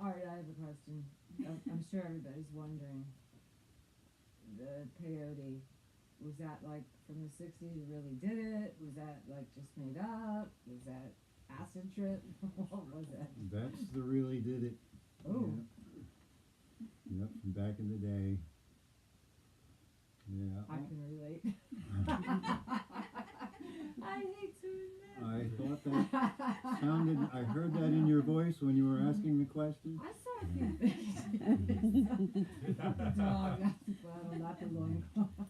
All right, I have a question. I'm sure everybody's wondering. The peyote, was that like from the 60s you really did it? Was that like just made up? Was that acid trip? What was it? That's the really did it. Oh. Yeah. Yep, from back in the day. Yeah. I can relate. I hate to admit. I thought that sounded, I heard that in your voice when you were asking the question. I saw a few things. Not the dog, not the bottle, not the loincloth.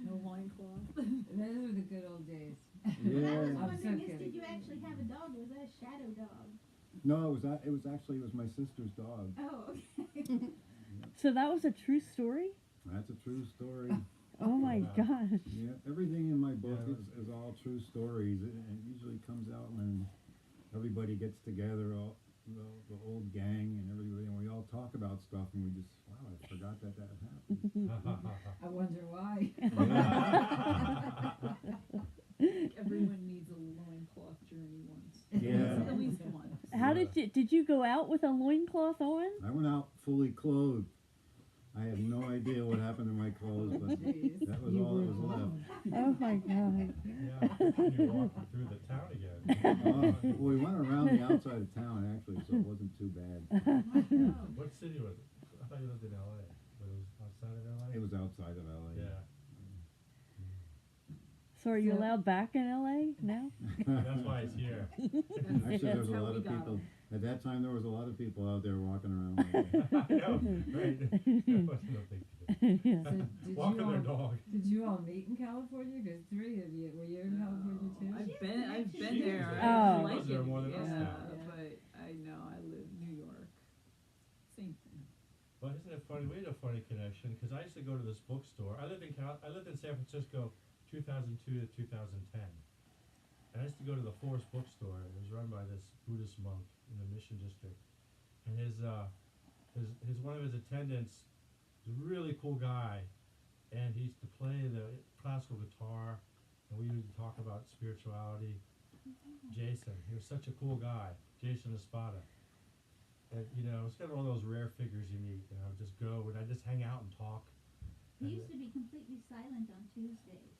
No loincloth. Those were the good old days. Yeah. I was I'm so wondering, kidding. did you actually have a dog, or was that a shadow dog? No, it was actually my sister's dog. Oh, okay. So that was a true story? That's a true story. Oh my gosh. Yeah, everything in my book is all true stories. It usually comes out when everybody gets together, all the old gang and everybody, and we all talk about stuff, and we just, wow, I forgot that happened. I wonder why. Everyone needs a loincloth journey once. Yeah. At least once. How did you go out with a loincloth on? I went out fully clothed. I have no idea what happened to my clothes, but that was all that was left. Oh my god. Yeah, you walking through the town again. Well, we went around the outside of town actually, so it wasn't too bad. What city was it? I thought you lived in L.A., but it was outside of L.A.? It was outside of LA. Yeah. So are you allowed back in LA now? That's why it's here. Actually, there was a how lot we of got people. 'em. At that time, there was a lot of people out there walking around like that. I know, right? That wasn't a big deal. Yeah. So did Walking you their all, dog. did you all meet in California? Because three of you, were you in California too? I've been She there. was I there. Oh. actually like Was there it. more than us Yeah, now. but I know I live in New York. Same thing. But isn't it funny? We had a funny connection because I used to go to this bookstore. I lived in San Francisco, 2002 to 2010. And I used to go to the Forest Bookstore. It was run by this Buddhist monk in the Mission District, and his one of his attendants was a really cool guy, and he used to play the classical guitar, and we used to talk about spirituality. Jason, he was such a cool guy, Jason Espada. And it's kind of one of those rare figures you meet. Just go and I just hang out and talk. He used to be completely silent on Tuesdays.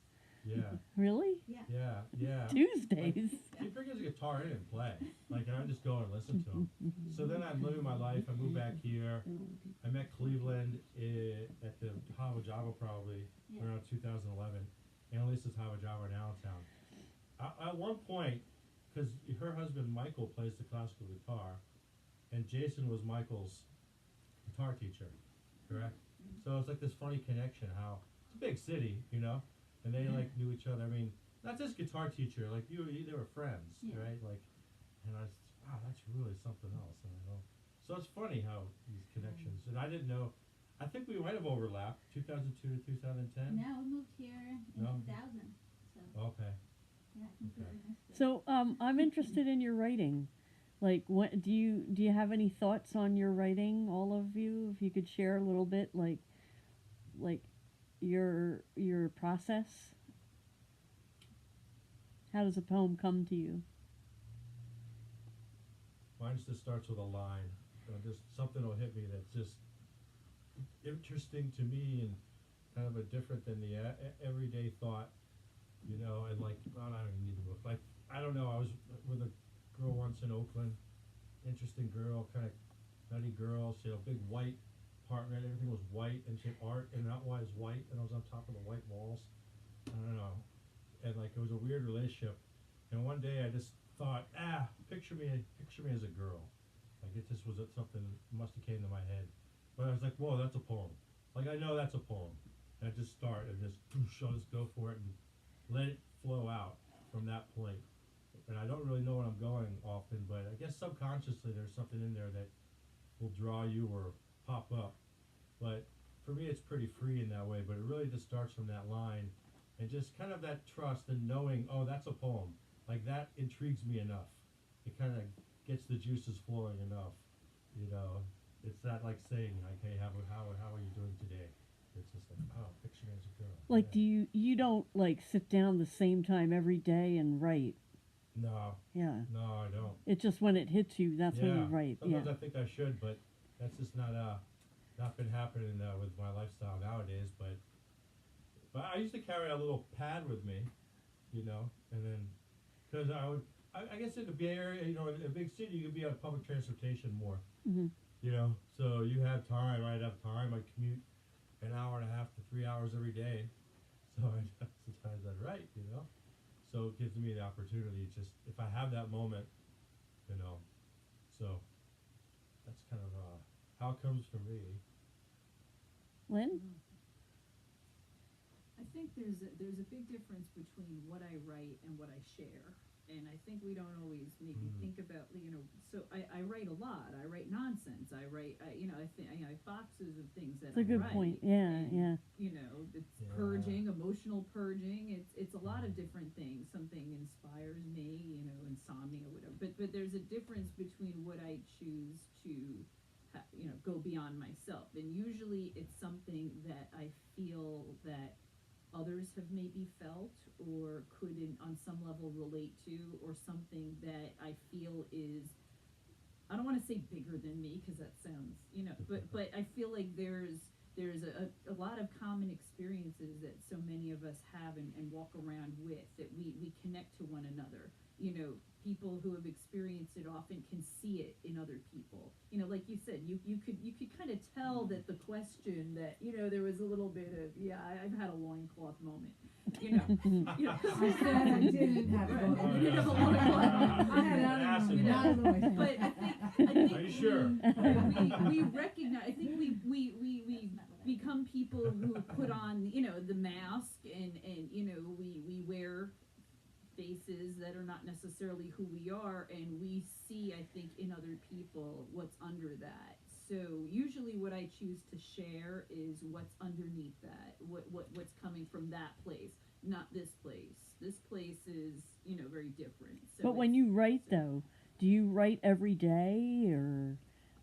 Yeah, Really? Yeah. yeah. Tuesdays. He'd bring his guitar in and play. Like, and I'd just go and listen to him. So then I'm living my life. I moved back here. I met Cleveland at the Hava Java probably Yeah. around 2011. Annalisa's Hava Java in Allentown. At one point, because her husband Michael plays the classical guitar, and Jason was Michael's guitar teacher, correct? So it's like this funny connection. How it's a big city, and they like knew each other. I mean, not just guitar teacher, like they were friends, Yeah. right? Like, and I was, wow, that's really something else. And so it's funny how these connections. And I didn't know. I think we might have overlapped 2002 to 2010. No, we moved here in No? 2000. So, Okay. yeah, I completely missed it. So I'm interested in your writing. Like, what do you have any thoughts on your writing? All of you, if you could share a little bit, like your process. How does a poem come to you? Mine just starts with a line. Just something will hit me that's just interesting to me and kind of a different than the everyday thought, and like, I don't even need the book. Like, I don't know, I was with a girl once in Oakland, interesting girl, kind of nutty girl. She had a big white apartment, everything was white, and she had art, and that was white, and I was on top of the white walls. I don't know. And like, it was a weird relationship. And one day I just thought, picture me as a girl. Like, it just was something that must have came to my head. But I was like, whoa, that's a poem. Like, I know that's a poem. And I just start and just go for it and let it flow out from that point. And I don't really know where I'm going often, but I guess subconsciously there's something in there that will draw you or pop up. But for me, it's pretty free in that way, but it really just starts from that line and just kind of that trust and knowing, oh, that's a poem. Like, that intrigues me enough. It kind of gets the juices flowing enough. It's not like saying, like, hey, how are you doing today? It's just like, oh, picture me as a girl. Like, Yeah. do you don't like sit down the same time every day and write? No, Yeah. no, I don't. It's just when it hits you, that's when you write. Sometimes Yeah. I think I should, but that's just not been happening with my lifestyle nowadays. But I used to carry a little pad with me, you know, and then because I guess in the Bay Area, you know, in a big city, you could be on public transportation more, Hmm. you know, so you have time. I'd have time. I commute an hour and a half to 3 hours every day, so sometimes I'd write, you know. So it gives me the opportunity, just if I have that moment, you know. So that's kind of how it comes for me. Lynn? I think there's a big difference between what I write and what I share. And I think we don't always maybe think about, you know, so I write a lot. I write nonsense. I write, you know, I have boxes of things that That's a good write. point. Yeah, And, yeah. you know, it's Yeah. purging, emotional purging. It's a lot of different things. Something inspires me, you know, insomnia, whatever. But there's a difference between what I choose to, you know, go beyond myself. And usually it's something that I feel that others have maybe felt or could on some level relate to, or something that I feel is, I don't want to say bigger than me because that sounds, you know, but I feel like there's a lot of common experiences that so many of us have and walk around with, that we connect to one another. You know, people who have experienced it often can see it in other people. You know, like you said, you could kind of tell that the question that, you know, there was a little bit of, I've had a loincloth moment. You know, I said I didn't have Right. one. You didn't have a loincloth. I had Acid other, not a loincloth. But I think Are you sure? we recognize. I think we become people who put on, you know, the mask, and you know, we wear faces that are not necessarily who we are, and we see, I think, in other people what's under that. So usually what I choose to share is what's underneath that, what's coming from that place, not this place. This place is, you know, very different. So But when you write, though, do you write every day, or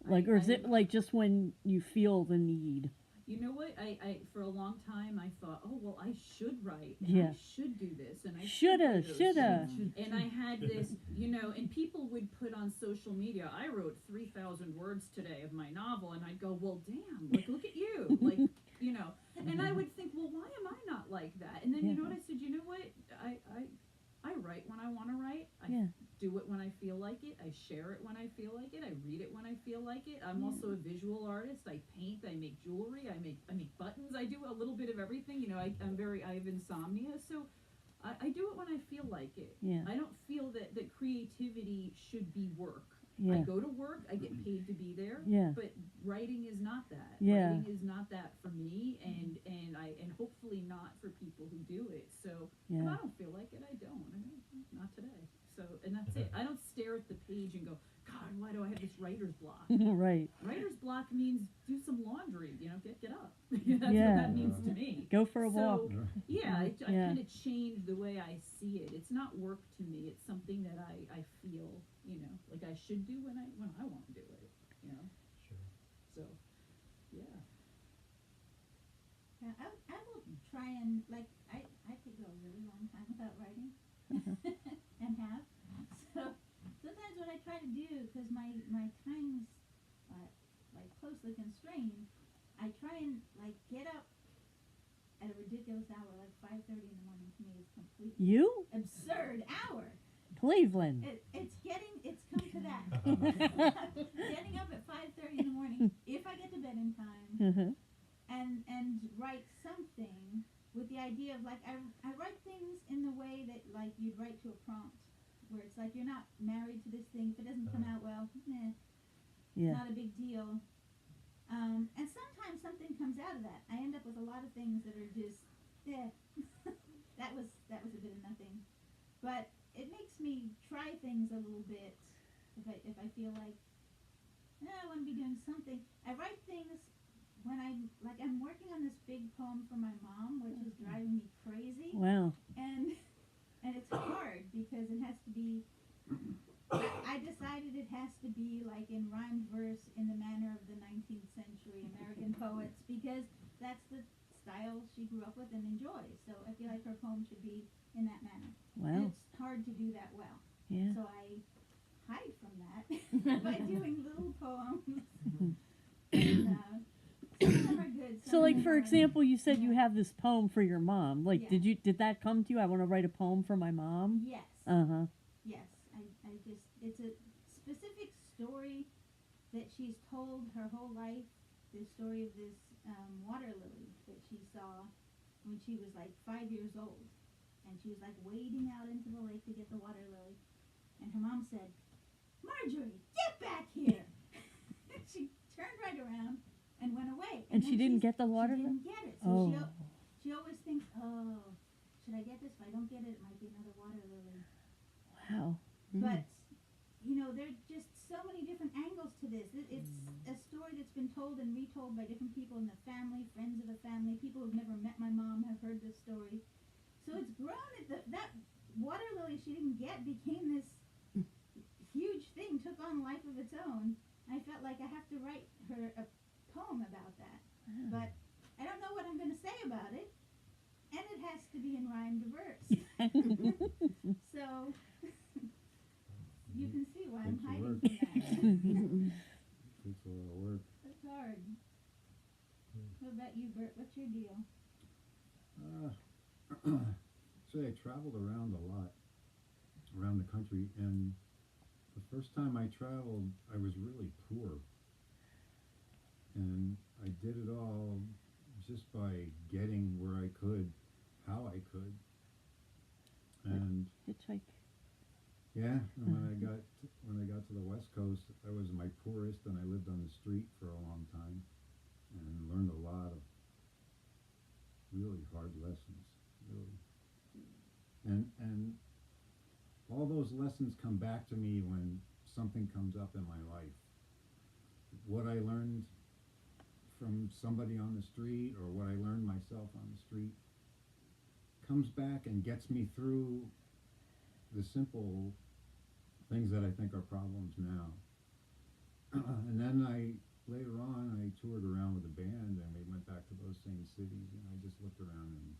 like, or is it like just when you feel the need? You know what? I for a long time I thought, oh well, I should write. And Yeah. I should do this, and I Shoulda, should do those shoulda. things. And I had this, you know, and people would put on social media, I wrote 3,000 words today of my novel, and I'd go, well, damn, like look at you, like, you know. And I would think, well, why am I not like that? And then you know what I said? You know what? I write when I want to write. I do it when I feel like it. I share it when I feel like it. I read it when I feel like it. I'm also a visual artist. I paint. I make jewelry. I make buttons. I do a little bit of everything. You know, I have insomnia, so I do it when I feel like it. Yeah. I don't feel that creativity should be work. Yeah. I go to work. I get paid to be there. Yeah. But writing is not that. Yeah. Writing is not that for me, and hopefully not for people who do it. So if I don't feel like it, I don't. I mean, not today. So, and that's it. I don't stare at the page and go, God, why do I have this writer's block? Right. Writer's block means do some laundry. You know, get up. That's what Yeah. that means to me. Go for a So, walk. yeah, I Yeah. kind of change the way I see it. It's not work to me. It's something that I feel, you know, like I should do when I want to do it. You know. Sure. So, yeah. Yeah, I will try and, like, I could go a really long time without writing, and have. So sometimes what I try to do, because my time's like closely constrained, I try and like get up at a ridiculous hour, like 5:30 in the morning. To me is completely You? absurd hour. Cleveland. It's come to that. Getting up at 5:30 in the morning, if I get to bed in time, and write something with the idea of, like, I write things in the way that, like, you'd write to a prompt, where it's like you're not married to this thing. If it doesn't come out well, Yeah. not a big deal. And sometimes something comes out of that. I end up with a lot of things that are just, that was a bit of nothing. But it makes me try things a little bit if I feel like I want to be doing something. I write things when I'm working on this big poem for my mom, which is driving me crazy. Wow. And it's hard because it has to be, I decided it has to be like in rhymed verse in the manner of the 19th century American poets, because that's the style she grew up with and enjoys. So I feel like her poem should be in that manner. Wow. And it's hard to do that well. Yeah. So I hide from that by doing little poems. And, some of them are good. So, some like of them for aren't. example, you said you Yeah. have this poem for your mom. Like, Yeah. did that come to you? I want to write a poem for my mom. Yes. Uh-huh. Yes. I just, it's a specific story that she's told her whole life. The story of this water lily that she saw when she was like 5 years old. And she was like wading out into the lake to get the water lily. And her mom said, "Marjorie, get back here!" She turned right around and went away. And then she didn't get the water She lily? didn't get it. So Oh. she always thinks, oh, should I get this? If I don't get it, it might be another water lily. Wow. Mm. But, you know, there are just so many different angles to this. It's a story that's been told and retold by different people in the family, friends of the family, people who've never met my mom have heard this story. So it's grown. That water lily she didn't get became this huge thing, took on life of its own. I felt like I have to write her a poem about that. But I don't know what I'm going to say about it. And it has to be in rhymed verse. So you can see why I'm Takes hiding work. from that. Takes a lot of work. That's hard. What about you, Bert? What's your deal? Actually, I traveled around a lot, around the country, and the first time I traveled, I was really poor. And I did it all just by getting where I could, how I could. And Hitchhike. yeah, and when I got to the West Coast, I was my poorest, and I lived on the street for a long time, and learned a lot of really hard lessons, really. And all those lessons come back to me when something comes up in my life. What I learned from somebody on the street, or what I learned myself on the street, comes back and gets me through the simple things that I think are problems now. And then later on, I toured around with a band, and we went back to those same cities, and I just looked around and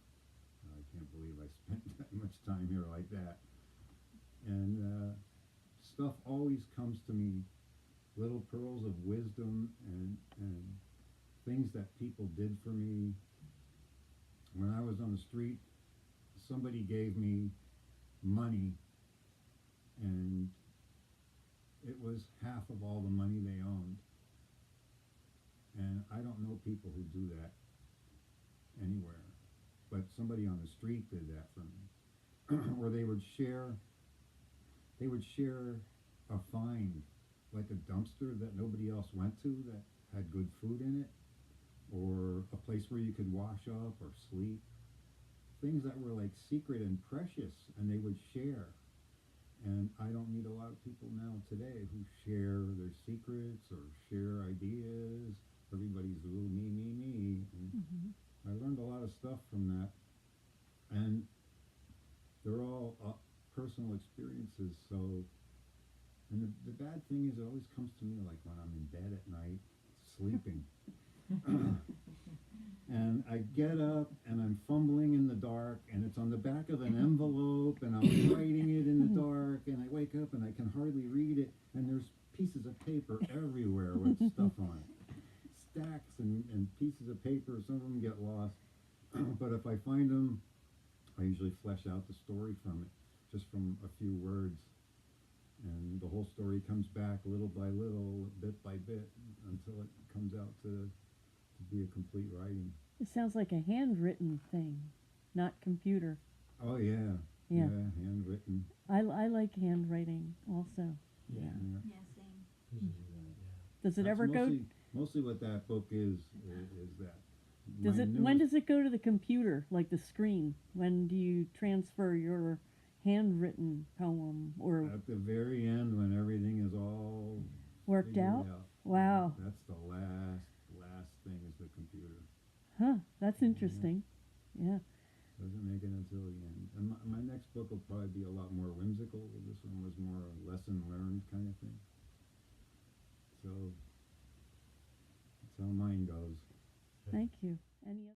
I can't believe I spent that much time here like that. And stuff always comes to me, little pearls of wisdom and things that people did for me. When I was on the street, somebody gave me money, and it was half of all the money they owned. And I don't know people who do that anywhere, but somebody on the street did that for me. Or they would share a find, like a dumpster that nobody else went to that had good food in it, or a place where you could wash up or sleep. Things that were like secret and precious, and they would share. And I don't meet a lot of people now today who share their secrets or share ideas. Everybody's a little me. And I learned a lot of stuff from that. And they're all personal experiences. So, and the bad thing is, it always comes to me like when I'm in bed at night, sleeping. And I get up and I'm fumbling in the dark, and it's on the back of an envelope, and I'm writing it in the dark, and I wake up and I can hardly read it, and there's pieces of paper everywhere with stuff on it. Stacks and pieces of paper. Some of them get lost. But if I find them, I usually flesh out the story from it, just from a few words. And the whole story comes back little by little, bit by bit, until it comes out to be a complete writing. It sounds like a handwritten thing, not computer. Oh yeah, Yeah. handwritten. I like handwriting also. Yeah. Yeah. Yeah, same. This is that, Does it That's ever go? mostly what that book is that. Does My it? When newest- does it go to the computer, like the screen? When do you transfer your handwritten poem or At the very end, when everything is all worked figured out? out. Wow. That's the last thing, is the computer. Huh. That's interesting. Yeah. Doesn't make it until the end. And my next book will probably be a lot more whimsical. This one was more a lesson learned kind of thing. So that's how mine goes. Thank you. Any